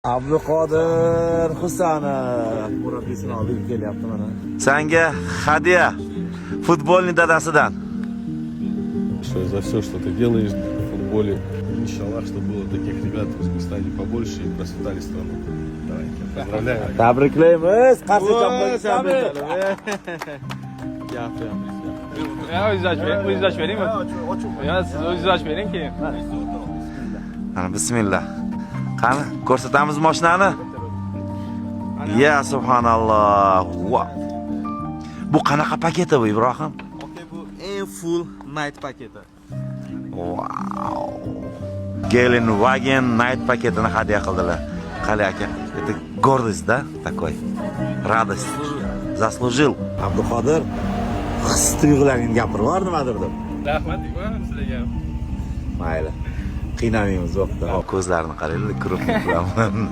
Abduqodir Husanov murabbiyisini olib kelyapti mana. Senga hadya futbolning dadasidan. За все, что ты делаешь в футболе. Иншаллах, чтобы было таких ребят в Узбекистане побольше и процветали страну. Давай, поздравляю. Tabriklaymiz. Qarshi chapqizamiz. O'zingiz ochib beringmi? Yo, siz o'zingiz ochib bering keyin. Mana bismillah. Qani, ko'rsatamiz mashinani. Ya subhanalloh. Wow. Bu qanaqa paketi bu Ibrohim? Bu eng full night paketi. Wow. Gelenwagen Night paketini hadya qildilar. Qali aka, это гордость, да, такой? Радость. Заслужил. Abduqodir his tuyg'ularingni gapirib bor nimadir deb. Rahmat sizlarga. Mayli. Qiynamaymiz vaqtda. Ko'zlarini qaranglar, ko'rib turibman.